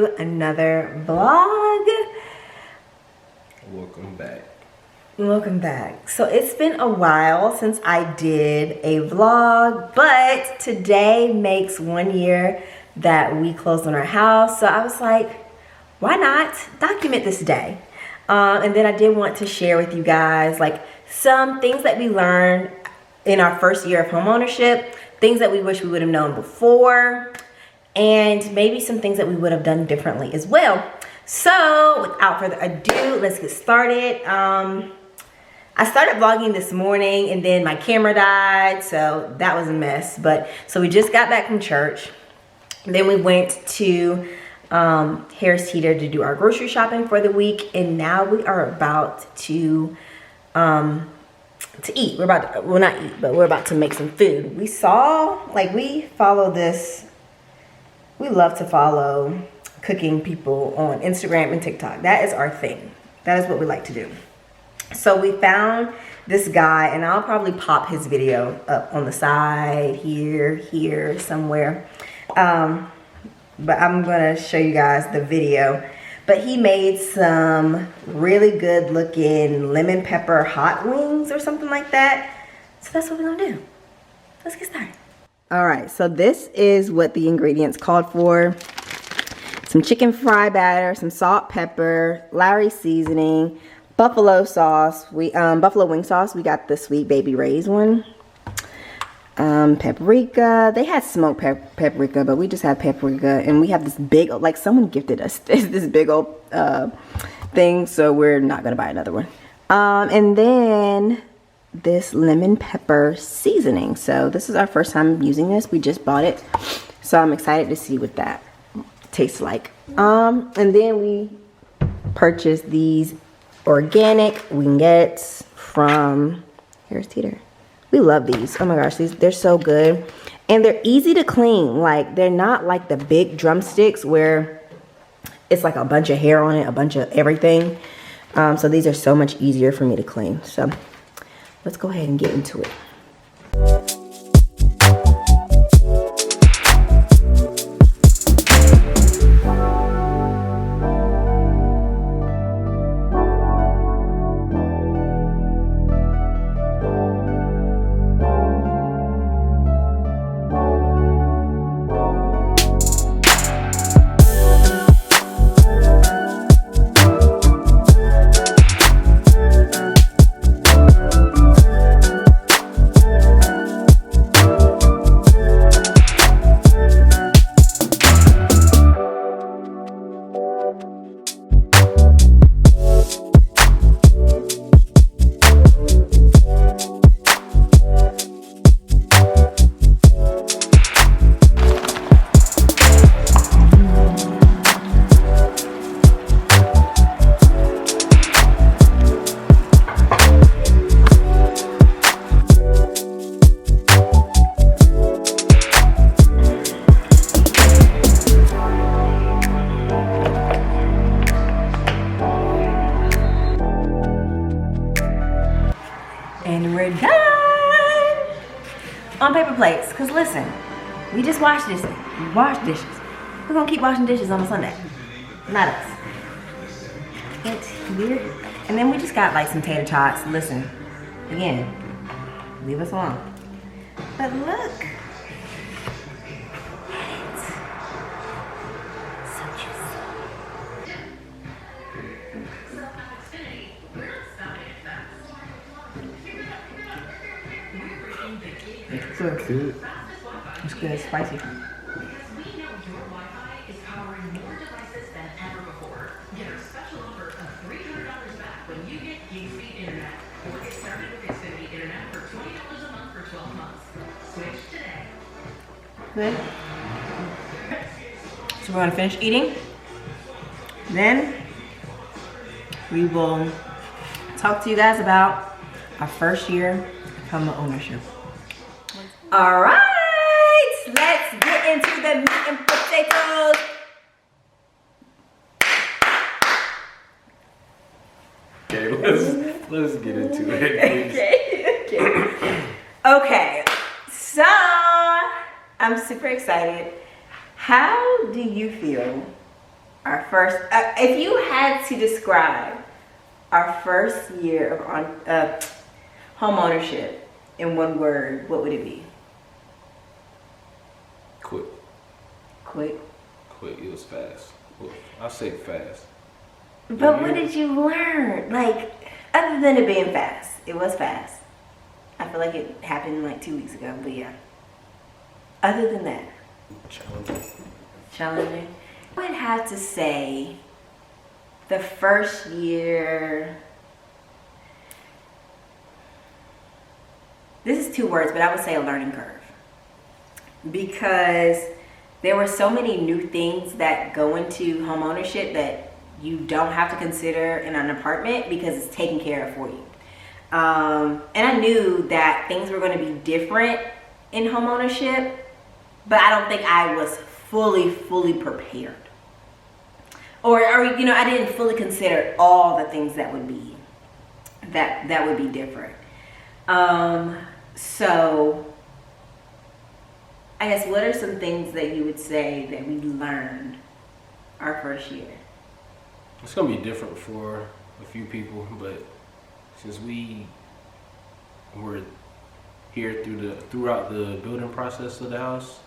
to another vlog. Welcome back. Welcome back. So it's been a while since I did a vlog, but today makes 1 year that we closed on our house. So I was like, why not document this day? And then I did want to share with you guys like some things that we learned in our first year of homeownership, things that we wish we would have known before, and maybe some things that we would have done differently as well. So without further ado, let's get started. I started vlogging this morning and then my camera died, so that was a mess. So we just got back from church. Then we went to Harris Teeter to do our grocery shopping for the week, and now we are about to eat. We're about to, well, not eat, but we're about to make some food. We follow this. We love to follow cooking people on Instagram and TikTok. That is our thing. That is what we like to do. So we found this guy, and I'll probably pop his video up on the side here somewhere. But I'm gonna show you guys the video. But he made some really good looking lemon pepper hot wings or something like that. So that's what we're gonna do. Let's get started. All right, so this is what the ingredients called for. Some chicken fry batter, some salt, pepper, Lowry seasoning, buffalo sauce. Buffalo wing sauce. We got the Sweet Baby Ray's one. Paprika. They had smoked paprika, but we just had paprika, and we have this big, like someone gifted us this big old thing, so we're not gonna buy another one. And then this lemon pepper seasoning. So this is our first time using this. We just bought it, so I'm excited to see what that tastes like. And then we purchased these organic wingettes from Harris Teeter. We love these. Oh my gosh, they're so good. And they're easy to clean. Like, they're not like the big drumsticks where it's like a bunch of hair on it, a bunch of everything. So these are so much easier for me to clean. So let's go ahead and get into it. And we're done on paper plates. Because listen, we just washed dishes. We wash dishes. We're gonna keep washing dishes on a Sunday. Not us. It's weird. And then we just got like some tater tots. Listen, again, leave us alone. But look. So juicy. It's good. It's good. It's spicy. Good. So we're gonna finish eating. Then we will talk to you guys about our first year of homeownership. All right, let's get into the meat and potatoes. Okay, let's get into it, please. Okay, so I'm super excited. How do you feel Our first, if you had to describe our first year of home ownership in one word, what would it be? Quick. Quick. Quick. It was fast. Well, I'll say fast. But what did you learn? Like, other than it being fast, it was fast. I feel like it happened like 2 weeks ago, but yeah. Other than that. Challenging. I would have to say the first year, this is 2 words, but I would say a learning curve. Because there were so many new things that go into home ownership that you don't have to consider in an apartment because it's taken care of for you. And I knew that things were going to be different in home ownership, but I don't think I was fully prepared. Or you know, I didn't fully consider all the things that would be that would be different. So I guess what are some things that you would say that we learned our first year? It's gonna be different for a few people, but since we were here throughout the building process of the house,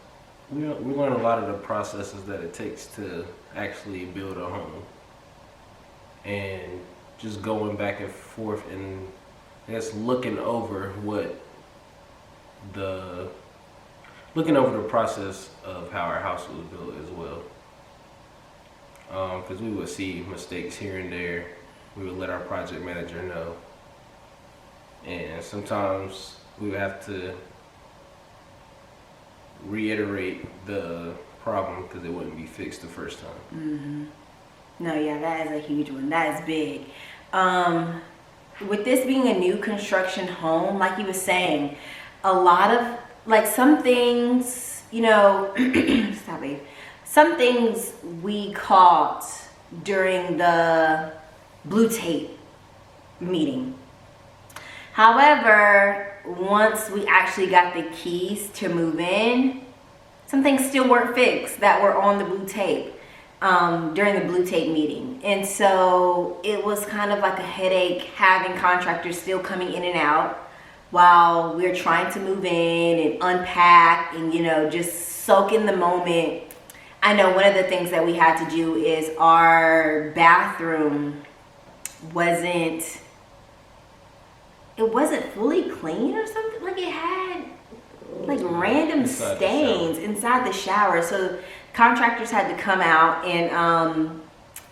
we learned a lot of the processes that it takes to actually build a home, and just going back and forth and I guess looking over the process of how our house was built as well. Because we would see mistakes here and there. We would let our project manager know. And sometimes we would have to reiterate the problem because it wouldn't be fixed the first time. Mm-hmm. No, yeah, that is a huge one. That is big. With this being a new construction home, like you were saying, a lot of, like some things, you know, stop it. Some things we caught during the blue tape meeting. However, once we actually got the keys to move in, some things still weren't fixed that were on the blue tape during the blue tape meeting. And so it was kind of like a headache having contractors still coming in and out while we're trying to move in and unpack and, you know, just soak in the moment. I know one of the things that we had to do is our bathroom wasn't fully clean or something. Like it had like random stains inside the shower. So contractors had to come out and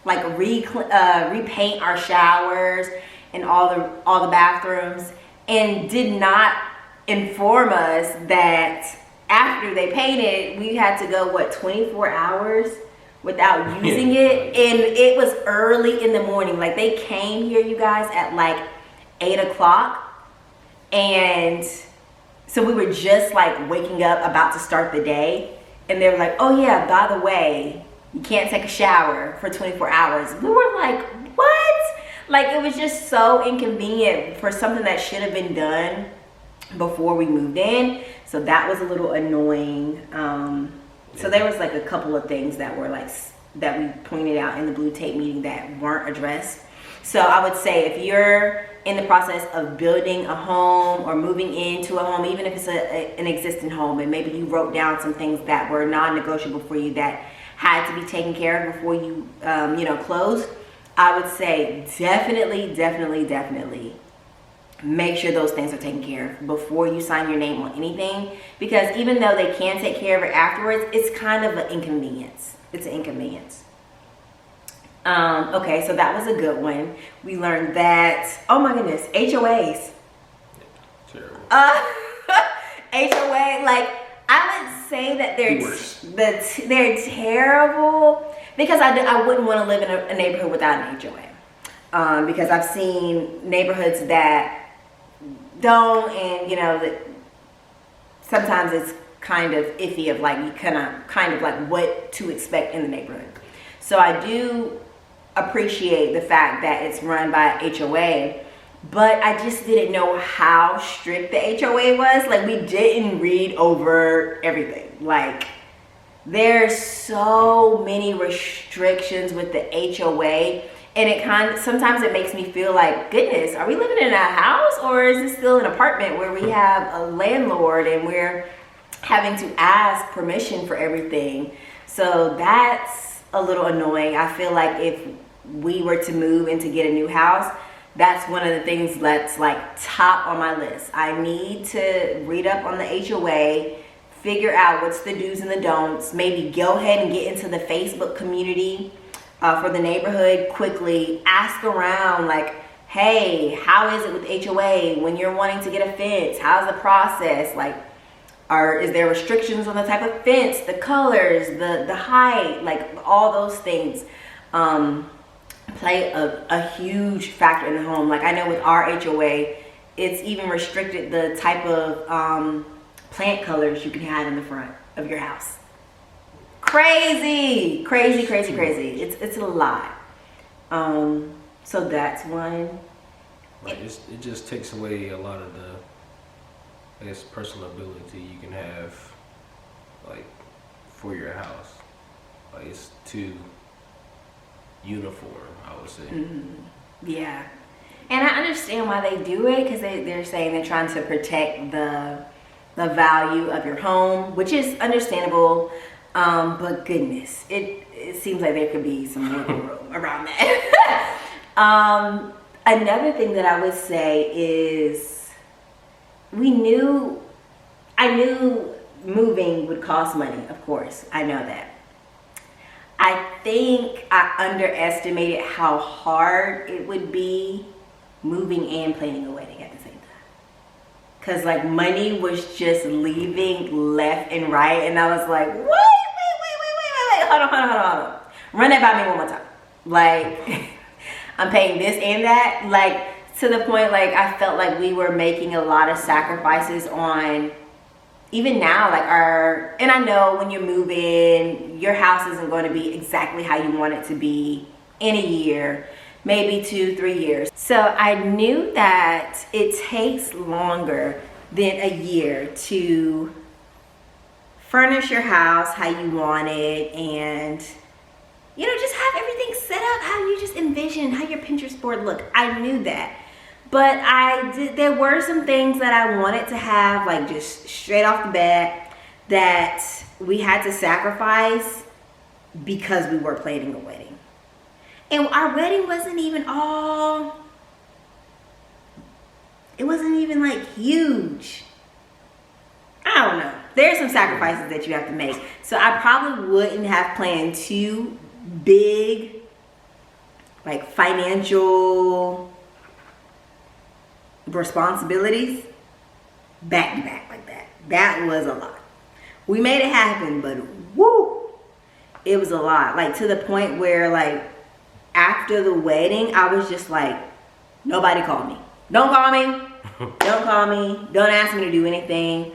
like repaint our showers and all the bathrooms, and did not inform us that after they painted, we had to go 24 hours without using it. And it was early in the morning. Like they came here, you guys, at like 8 o'clock. And so we were just like waking up, about to start the day. And they were like, oh yeah, by the way, you can't take a shower for 24 hours. We were like, what? Like it was just so inconvenient for something that should have been done before we moved in. So that was a little annoying. So there was like a couple of things that were like, that we pointed out in the blue tape meeting that weren't addressed. So I would say if you're in the process of building a home or moving into a home, even if it's an existing home, and maybe you wrote down some things that were non-negotiable for you that had to be taken care of before you, closed, I would say definitely make sure those things are taken care of before you sign your name on anything, because even though they can take care of it afterwards, it's kind of an inconvenience. It's an inconvenience. Okay, so that was a good one. We learned that, oh my goodness, HOAs. Terrible. HOA, like I would say that they're terrible, because I wouldn't want to live in a neighborhood without an HOA. Because I've seen neighborhoods that don't, and you know that sometimes it's kind of iffy of like you kind of like what to expect in the neighborhood. So I do appreciate the fact that it's run by HOA, but I just didn't know how strict the HOA was. Like we didn't read over everything. Like There's so many restrictions with the HOA, and it sometimes it makes me feel like, goodness, are we living in a house, or is this still an apartment where we have a landlord and we're having to ask permission for everything? So that's a little annoying. I feel like if we were to move and to get a new house, that's one of the things that's like top on my list. I need to read up on the HOA, figure out what's the do's and the don'ts, maybe go ahead and get into the Facebook community for the neighborhood quickly, ask around like, hey, how is it with HOA when you're wanting to get a fence? How's the process? Like, is there restrictions on the type of fence, the colors, the height, like all those things play a huge factor in the home. Like I know with our HOA, it's even restricted the type of plant colors you can have in the front of your house. Crazy. It's a lot. So that's one. Right, it just takes away a lot of the, I guess, personal ability you can have, like, for your house. Like, it's too uniform, I would say. Mm-hmm. Yeah. And I understand why they do it, because they're saying they're trying to protect the value of your home, which is understandable. But goodness, it seems like there could be some wiggle room around that. Another thing that I would say is I knew moving would cost money, of course. I know that. I think I underestimated how hard it would be moving and planning a wedding at the same time. Because like money was just leaving left and right. And I was like, wait. Hold on. Run that by me one more time. Like, I'm paying this and that. Like, to the point, like, I felt like we were making a lot of sacrifices on, even now, like and I know when you're moving, your house isn't going to be exactly how you want it to be in a year, maybe 2-3 years. So I knew that it takes longer than a year to furnish your house how you want it, and just have everything set up how you just envision, how your Pinterest board look. I knew that, but there were some things that I wanted to have, like just straight off the bat, that we had to sacrifice because we were planning a wedding. And our wedding wasn't even like huge. I don't know. There's some sacrifices that you have to make. So I probably wouldn't have planned two big, like, financial responsibilities back to back like that. That was a lot. We made it happen, but woo, it was a lot. Like, to the point where, like, after the wedding, I was just like, nobody call me. Don't call me. Don't call me. Don't ask me to do anything.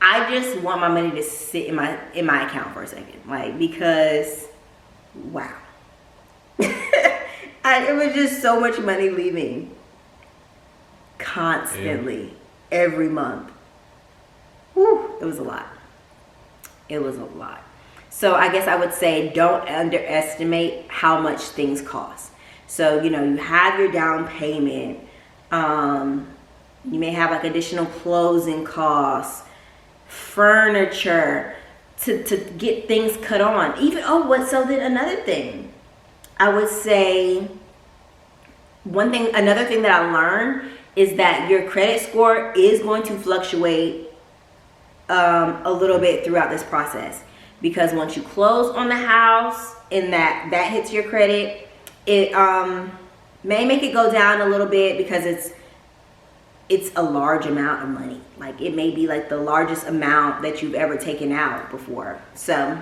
I just want my money to sit in my account for a second, like, because wow. It was just so much money leaving constantly, every month. Whew, it was a lot. So I guess I would say don't underestimate how much things cost. So, you have your down payment. You may have like additional closing costs, furniture, to get things cut on. So then another thing, I would say another thing that I learned is that your credit score is going to fluctuate a little bit throughout this process, because once you close on the house and that hits your credit, it may make it go down a little bit, because it's a large amount of money. Like, it may be like the largest amount that you've ever taken out before. So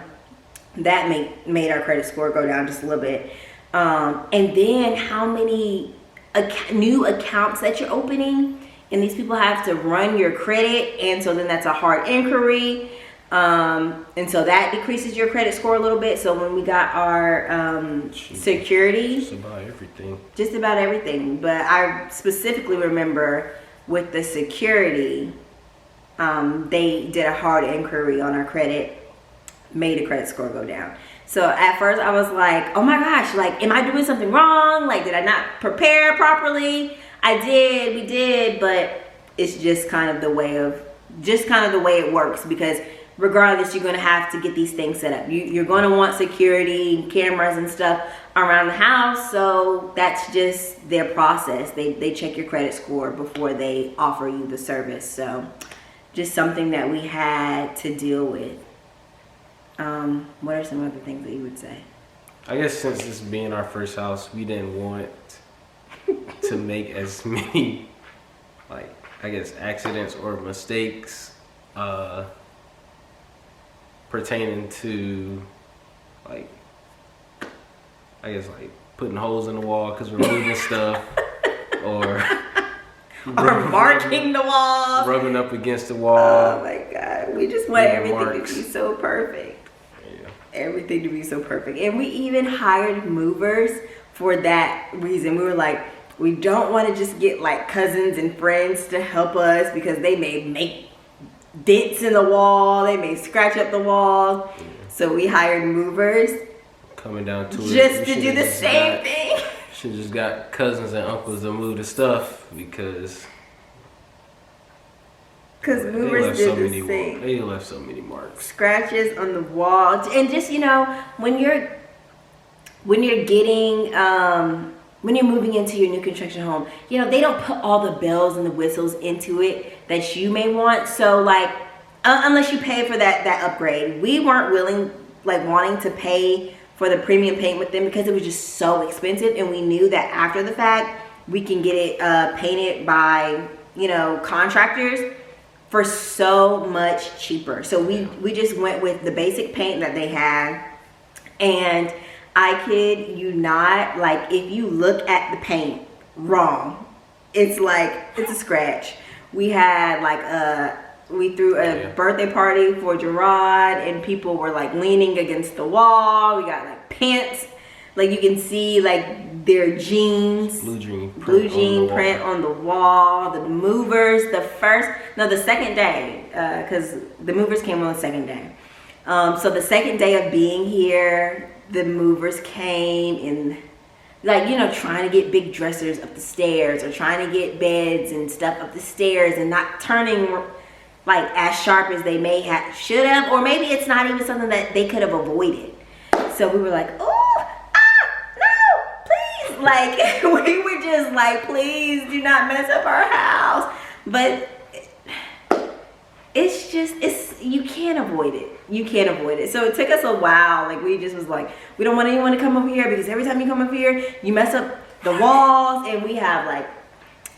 that made our credit score go down just a little bit. And then how many new accounts that you're opening, and these people have to run your credit, and so then that's a hard inquiry. And so that decreases your credit score a little bit. So when we got our security, just about everything. But I specifically remember with the security, they did a hard inquiry on our credit made a credit score go down. So at first I was like, oh my gosh, like, am I doing something wrong? Like, did I not prepare properly? We did, but it's just kind of the way it works, because regardless, you're going to have to get these things set up. You're going to want security, cameras and stuff around the house. So that's just their process. They check your credit score before they offer you the service. So just something that we had to deal with. What are some other things that you would say? I guess since this being our first house, we didn't want to make as many, like, I guess, accidents or mistakes pertaining to, like, I guess, like, putting holes in the wall because we're moving stuff, or marking the wall, rubbing up against the wall. Oh my God, we just want everything to be so perfect. Everything to be so perfect. And we even hired movers for that reason. We were like, we don't want to just get like cousins and friends to help us, because they may make dents in the wall, they may scratch up the wall. So we hired movers coming down to just to do the same thing. Should just got cousins and uncles to move the stuff, because movers did the same. They left so many marks, scratches on the wall. And just, you know, when you're getting when you're moving into your new construction home, you know, they don't put all the bells and the whistles into it that you may want. So like, unless you pay for that upgrade, we weren't wanting to pay for the premium paint with them, because it was just so expensive. And we knew that after the fact, we can get it painted by, you know, contractors for so much cheaper. So we just went with the basic paint that they had. And I kid you not, like, if you look at the paint wrong, it's a scratch. We had we threw a birthday party for Gerard, and people were like leaning against the wall. We got like pants, like you can see like their jeans, blue jean print on the wall. The movers, the second day, because the movers came on the second day. So the second day of being here, the movers came and, like, you know, trying to get big dressers up the stairs, or trying to get beds and stuff up the stairs, and not turning like as sharp as they should have, or maybe it's not even something that they could have avoided. So we were like, oh, no, please, like, we were just like, please do not mess up our house. But you can't avoid it. So it took us a while. Like, we just was like, we don't want anyone to come over here, because every time you come over here, you mess up the walls. And we have, like,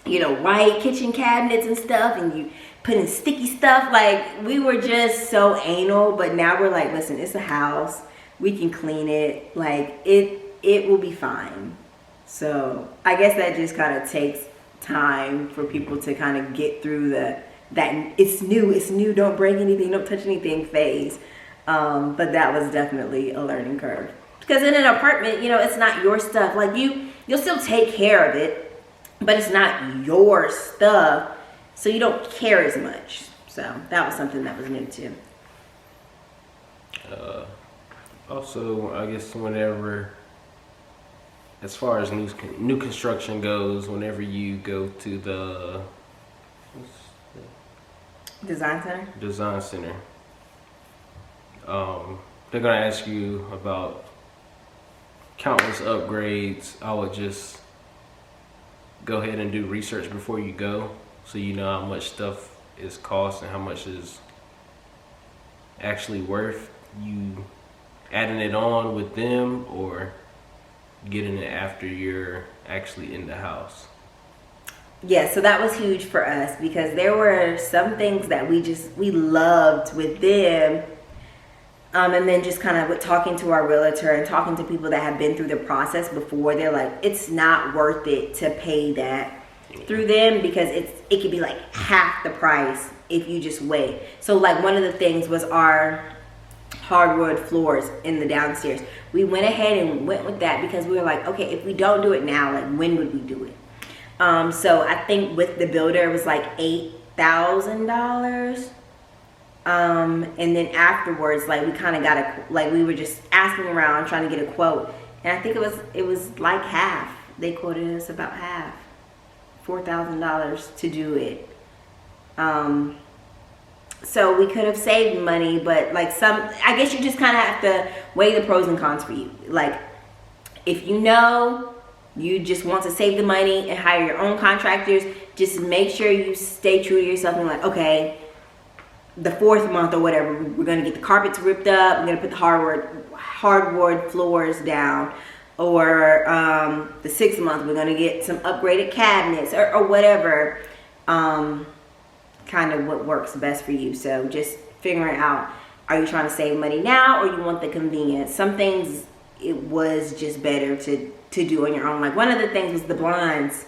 you know, white kitchen cabinets and stuff, and you put in sticky stuff. Like, we were just so anal. But now we're like, listen, it's a house, we can clean it, like, it will be fine. So I guess that just kind of takes time for people to kind of get through that it's new, don't break anything, don't touch anything phase. But that was definitely a learning curve, because in an apartment, you know, it's not your stuff. Like, you'll still take care of it, but it's not your stuff, so you don't care as much. So that was something that was new too. Also, I guess whenever, as far as new construction goes, whenever you go to the Design Center, they're gonna ask you about countless upgrades. I would just go ahead and do research before you go, so you know how much stuff is cost and how much is actually worth you adding it on with them, or getting it after you're actually in the house. Yeah, so that was huge for us, because there were some things that we loved with them. And then just kind of with talking to our realtor and talking to people that have been through the process before, they're like, it's not worth it to pay that through them, because it could be like half the price if you just wait. So like, one of the things was our hardwood floors in the downstairs. We went ahead and went with that, because we were like, okay, if we don't do it now, like, when would we do it? So I think with the builder, it was like $8,000. And then afterwards, like we kind of we were just asking around trying to get a quote, and I think it was like half. They quoted us about half, $4,000 to do it. So we could have saved money, but like I guess you just kind of have to weigh the pros and cons for you. Like if you just want to save the money and hire your own contractors, just make sure you stay true to yourself and like, okay, the 4th month or whatever, we're going to get the carpets ripped up. We're going to put the hardwood floors down. Or the 6th month, we're going to get some upgraded cabinets or whatever. Kind of what works best for you. So just figuring out, are you trying to save money now or you want the convenience? Some things it was just better to do on your own. Like one of the things was the blinds.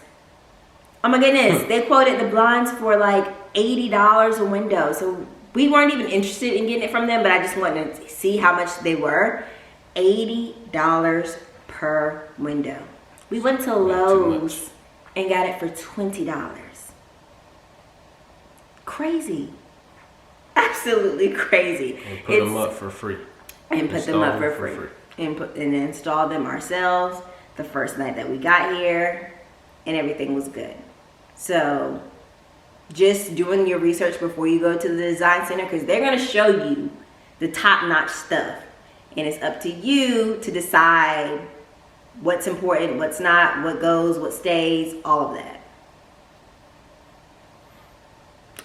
Oh my goodness, they quoted the blinds for like $80 a window. So we weren't even interested in getting it from them, but I just wanted to see how much they were. $80 per window. We went to Lowe's and got it for $20. Crazy. Absolutely crazy. And put them up for free. And put them up for free. And install them ourselves the first night that we got here, and everything was good. So just doing your research before you go to the design center, because they're going to show you the top-notch stuff, and it's up to you to decide what's important, what's not, what goes, what stays, all of that.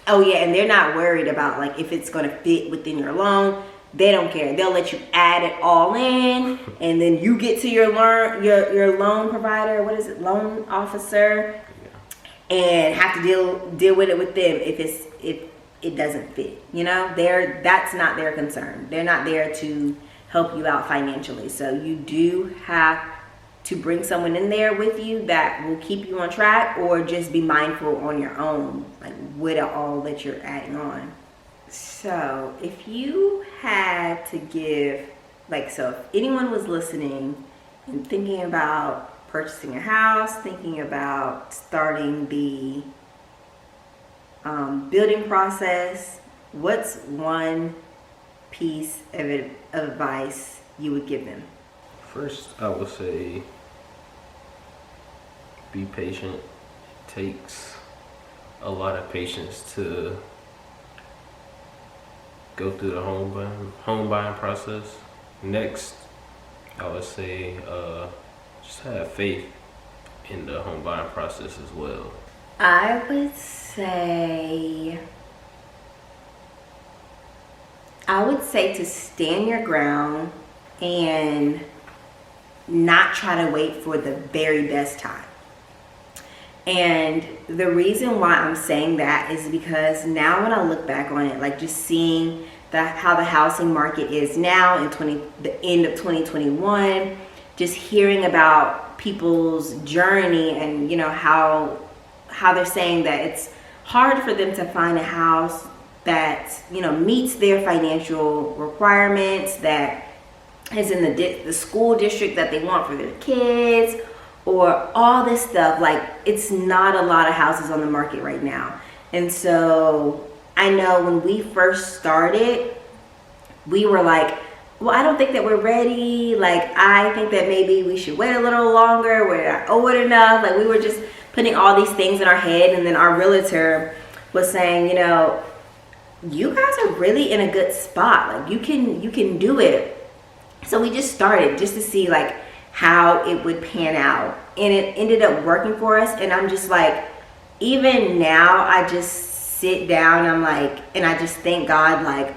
Oh yeah, and they're not worried about like if it's going to fit within your loan. They don't care. They'll let you add it all in, and then you get to your loan provider, what is it, loan officer, and have to deal with it with them if it doesn't fit. You know, that's not their concern. They're not there to help you out financially. So you do have to bring someone in there with you that will keep you on track, or just be mindful on your own, like with all that you're adding on. So if you had to give, so if anyone was listening and thinking about purchasing a house, thinking about starting the building process, what's one piece of advice you would give them? First, I would say be patient. It takes a lot of patience to go through the home buying process. Next, I would say just have faith in the home buying process as well. I would say to stand your ground and not try to wait for the very best time. And the reason why I'm saying that is because now when I look back on it, like just seeing how the housing market is now in the end of 2021, just hearing about people's journey and how they're saying that it's hard for them to find a house that meets their financial requirements, that is in the school district that they want for their kids, or all this stuff. Like, it's not a lot of houses on the market right now. And so I know when we first started, we were like, well, I don't think that we're ready. Like, I think that maybe we should wait a little longer. We're not old enough. Like, we were just putting all these things in our head. And then our realtor was saying, you guys are really in a good spot. Like, you can do it. So we just started just to see like how it would pan out, and it ended up working for us. And I'm just like, even now I just sit down, and I just thank God. Like,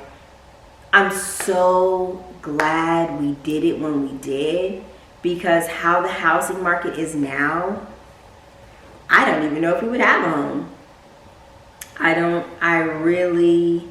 I'm so glad we did it when we did, because how the housing market is now, I don't even know if we would have a home. I really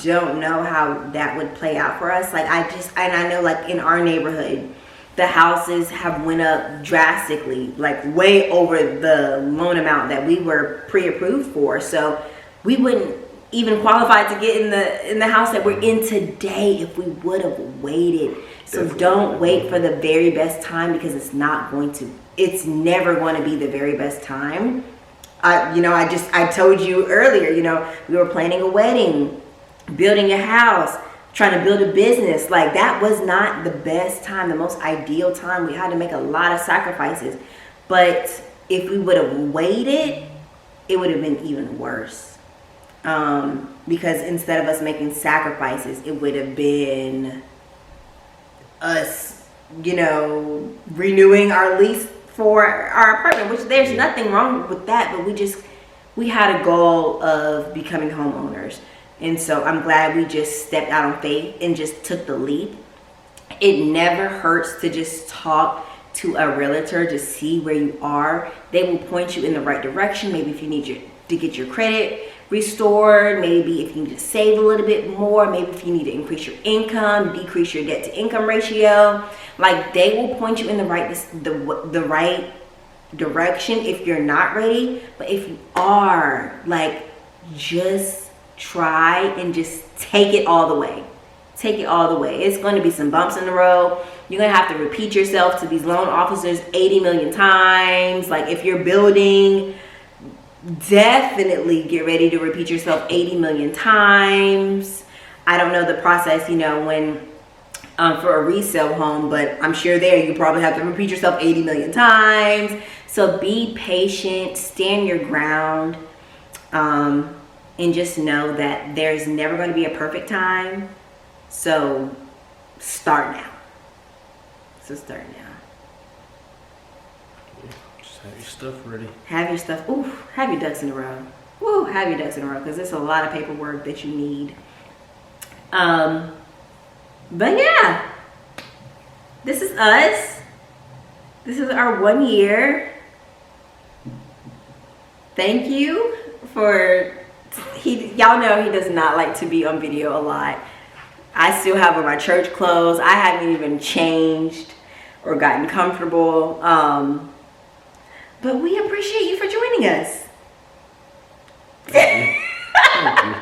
don't know how that would play out for us. Like, I know like in our neighborhood, the houses have went up drastically, like way over the loan amount that we were pre-approved for. So we wouldn't even qualify to get in the house that we're in today if we would have waited. So definitely don't wait for the very best time, because it's never going to be the very best time. I told you earlier, we were planning a wedding, building a house, trying to build a business. Like, that was not the best time, the most ideal time. We had to make a lot of sacrifices. But if we would have waited, it would have been even worse. Because instead of us making sacrifices, it would have been us, renewing our lease for our apartment, which there's nothing wrong with that, but we had a goal of becoming homeowners. And so I'm glad we just stepped out on faith and just took the leap. It never hurts to just talk to a realtor to see where you are. They will point you in the right direction. Maybe if you need to get your credit restored, maybe if you need to save a little bit more, maybe if you need to increase your income, decrease your debt to income ratio. Like, they will point you in the right direction if you're not ready. But if you are, like, just try and just take it all the way. Take it all the way. It's going to be some bumps in the road. You're going to have to repeat yourself to these loan officers 80 million times. Like, if you're building, definitely get ready to repeat yourself 80 million times. I don't know the process, when for a resale home, but I'm sure there you probably have to repeat yourself 80 million times. So be patient, stand your ground, and just know that there's never going to be a perfect time. So start now. Just have your stuff ready. Have your stuff. Ooh, have your ducks in a row. Woo, have your ducks in a row, because there's a lot of paperwork that you need. But yeah, this is us. This is our 1 year. Thank you for, y'all know he does not like to be on video a lot. I still have on my church clothes. I haven't even changed or gotten comfortable. But we appreciate you for joining us. Thank you.